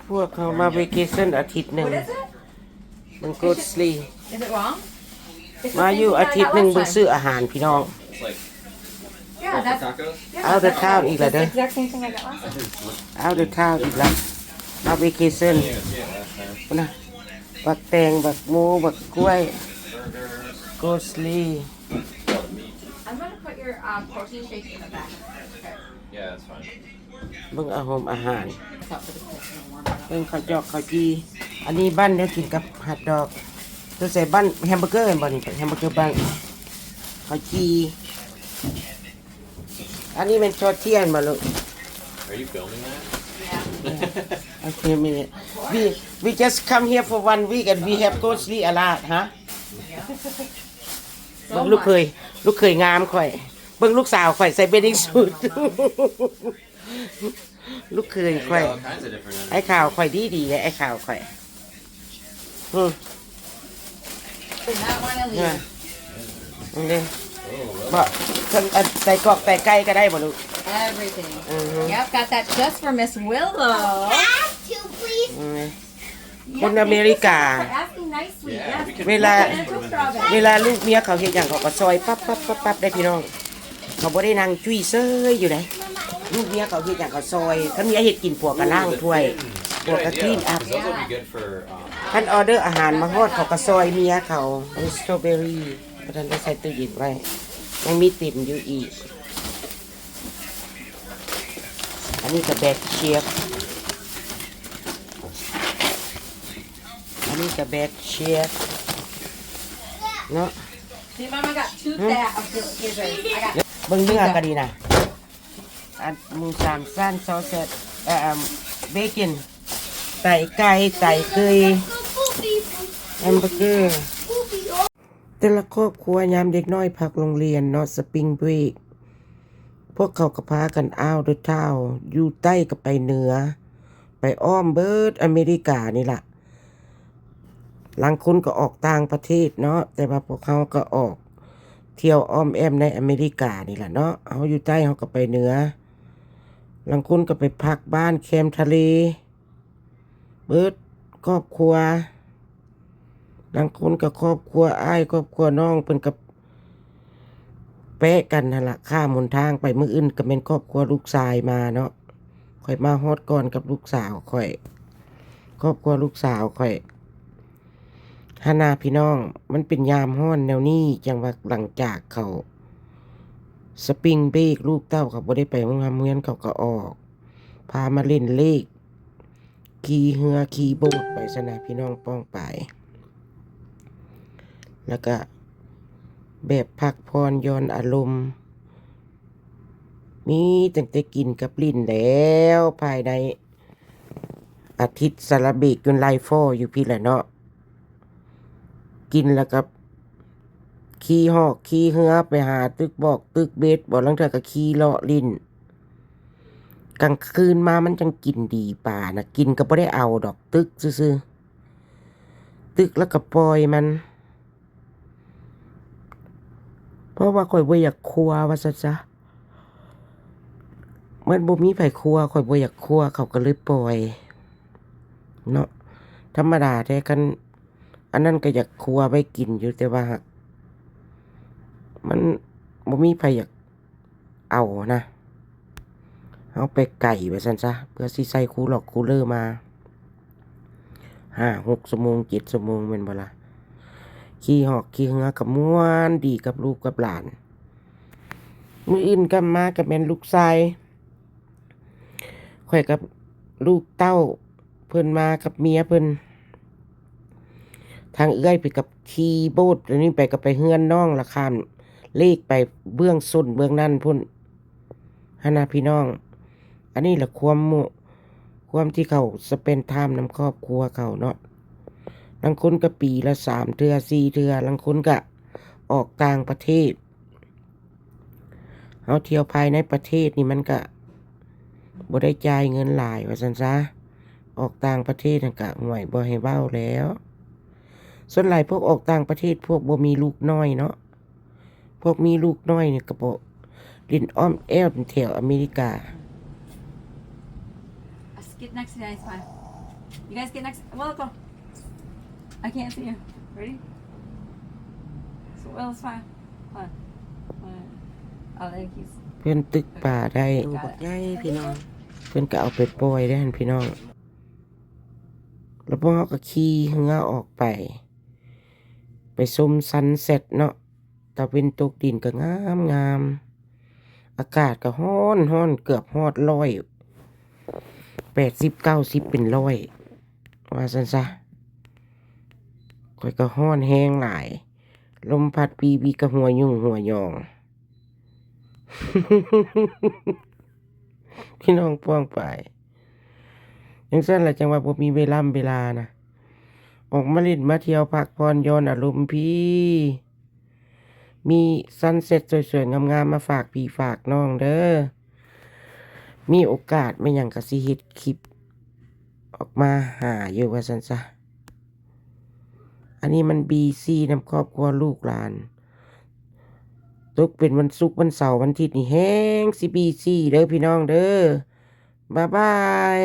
พวกเขามาเวกชั่นอาทิตย์หนึ่ง What is it? มันโกดสลี Is it wrong? It's the มา same อยู่ thing อา I ทิต got ย์หนึ่ง last เบิ่ง time. ซื้ออาหารพี่น้อง It's like Yeah, for that's tacos. yeah, Out of that's town อีกแล้ว the เด้อ exact same thing I got last time. เอาเดอะทาวอีกแล้วมาเวกชั่น Yeah, last time. นะบักแตงบักหมูบักกล้วย Burgers. โกดสลี Oh, the meat. I'm gonna put your protein shake in the back. Okay. Yeah, that's fine. เบิ่งอาหารอาหาร Stop for the person to warm it up. เบิ่งข้าวจอกข้าวจีอันนี้บ้านเดี๋ยวกินกับฮอทดอกตัวใส่บ้านแฮมเบอร์เกอร์บ่นี่แฮมเบอร์เกอร์บ้านข้าวจีอันนี้เป็นชอตเทียนบ่ลูก Are you filming that? Yeah. Okay, minute. We just come here for 1 week and we have go sleep a lot, huh? เบิ่ง So ลูก much. เคยงามข่อยเบิ่งลูกสาวข่อยใส่เบดดิ้งสูท ลูกเคย Yeah, you ข่อย got all kinds of different ไอ้ข่าวข่อยดีเลยไอ้ข่าวข่อยอืม Do not want to เนี่ย leave. นี่ Oh, really? บ่ทั้งใส่กรอกใส่ไก่ก็ได้บ่ลูก Everything. Mhm. Yep, got that just for Miss Willow. Have to, please. อืม Yep, คนอเมริกา thank you so much for asking nicely. Yeah, Yes. we can เวลา put them in there. เวลาลูกเมียเขาเฮ็ดหยังเขาก็ซอยปั๊บได้พี่น้อง เขาบ่ได้นั่งจุ้ยเซ้ยอยู่ไหนลูกเมียเขาเฮ็ดหยังเขาซอยถ้าเมียเฮ็ดกินพวกก็ล้างถ้วยพวก Good ก็ idea. คลีนอัพ 'Cause those will be good for. ท่านออเดอร์อาหารมาฮอดเขาก็ซอยเมียเขาเอาสตรอเบอรี่เพราะฉะนั้นได้ใส่ตู้เย็นไว้ยังมีติ่มอยู่อีก อันนี้ก็แบกเชียบอันนี้ก็แบกเชียบเนาะ See, Mama got two that of this gizzard. I got เบิ่งเนื้อก็ดีนะอันหมูสามสั้นซอสเสร็จเบคอนไก่ไก่ไก่เคย Poopy, แฮมเบอร์เกอร์ poopy. แต่ละครอบครัวยามเด็กน้อยพักโรงเรียนเนาะสปริงเบรกพวกเขาก็พากันอ้าวด้วยเท้าอยู่ใต้ก็ไปเหนือ ไปอ้อมเบิร์ดอเมริกานี่ล่ะหลังคนก็ออกต่างประเทศเนาะแต่ว่าพวกเขาก็ออกเที่ยวอ้อมแอมในอเมริกานี่ล่ะเนาะเขาอยู่ใต้เขาก็ไปเหนือหลังคนก็ไปพักบ้านแคมป์ทะเลเบิร์ดครอบครัวหลังคนกับครอบครัวอ้ายครอบครัวน้องเป็นกับแปะกันนั่นล่ะข้ามหนทางไปมื้ออื่นก็เป็นครอบครัวลูกชายมาเนาะค่อยมาฮอดก่อนกับลูกสาวค่อย ครอบครัวลูกสาวค่อยฮานาพี่น้องมันเป็นยามฮ้อนแนวนี้จังว่าหลังจากเขาสปริงเบรกลูกเต้าเขาบ่ได้ไปโรงเรียนเขาก็ออก พามาเล่นเลขขี่เรือขี่โบ๊ทไปซะนะพี่น้องป้องไปแล้วก็แบบพักพรย้อนอารมณ์มีตั้งแต่กินกับลิ้นแล้วภายในอาทิตย์สารเบกจนไลฟ์โฟอยู่พี่แหละเนาะกินแล้วก็ขี่หอกขี่เหือไปหาตึกบอกตึกเบสบอกลังเธอก็ขี่เลาะลิ้นกลางคืนมามันจังกินดีป่านะกินก็บ่ได้เอาดอกตึกซื่อๆตึกแล้วก็ปล่อยมันเพราะว่าข่อยบ่อยากครัวว่าซะจ้ะมันบ่มีไผครัวข่อยบ่อยากครัวเขาก็เลยปล่อยเนาะธรรมดาแท้กันอันนั้นก็อยากครัวไว้กินอยู่แต่ว่ามันบ่มีไผอยากเอานะเอาไปไก่ไว้ซั่นซะเพื่อสิใส่คูหลอกคูเลอร์มา5-6 ชั่วโมง7 ชั่วโมงแม่นบ่ล่ะขี่หอกขี่เหือกับม่วนดีกับลูกกับหลานมื้ออื่นก็มากับแม่นลูกชายข่อยกับลูกเต้าเพิ่นมากับเมียเพิ่นทางเอื้อยไปกับขี่โบ๊ทอันนี้ไปกับไปเฮือนน้องละข้ามเลขไปเบื้องส้นเบื้องนั่นพุ่นหานาพี่น้องอันนี้แหละความที่เขาสเปนไทม์นำครอบครัวเขาเนาะบางคนก็ปีละ3 เทื่อ 4 เทื่อบางคนก็ออกต่างประเทศเอาเที่ยวภายในประเทศนี่มันก็บ่ได้จ่ายเงินหลายว่าซั่นซะออกต่างประเทศนั่นก็ห่วยบ่ให้เว้าแล้วส่วนหลายพวกออกต่างประเทศพวกบ่มีลูกน้อยเนาะพวกมีลูกน้อยนี่ก็บ่ลิ้นอ้อมแอวแถวอเมริกา skip next to the ice pile. You guys get next. Well, go. I can't see you. Ready? So well, it's fine. One. Oh, thank you. เพิ่นตึกป่าได้ตัวบักใหญ่พี่น้องเพิ่นก็เอาไปปล่อยได้หั่นพี่น้องแล้วพวกเขาก็ขี่เหือออกไปชมซันเซ็ตเนาะตะเวนตกดินก็งามงามอากาศก็ร้อนร้อนเกือบฮอด180-90เป็น100ว่าซั่นซะข่อยก็ร้อนแฮงหลายลมพัดปีบีก็หัวยุ่งหัวยอง พี่น้องป้องไปจังซั่นล่ะจังว่าบ่มีเวลานะออกมาเล่นมาเที่ยวพักผ่อนหย่อนอารมณ์พี่มีซันเซ็ตสวยๆงามๆมาฝากพี่ฝากน้องเด้อมีโอกาสไม่หยังก็สิเฮ็ดคลิปออกมาหาอยู่ว่าซั่นซะอันนี้มัน BC นำครอบครัวลูกหลานตกเป็นวันศุกร์วันเสาร์วันอาทิตย์นี่แฮงสิ BC เด้อพี่น้องเด้อบ๊ายบาย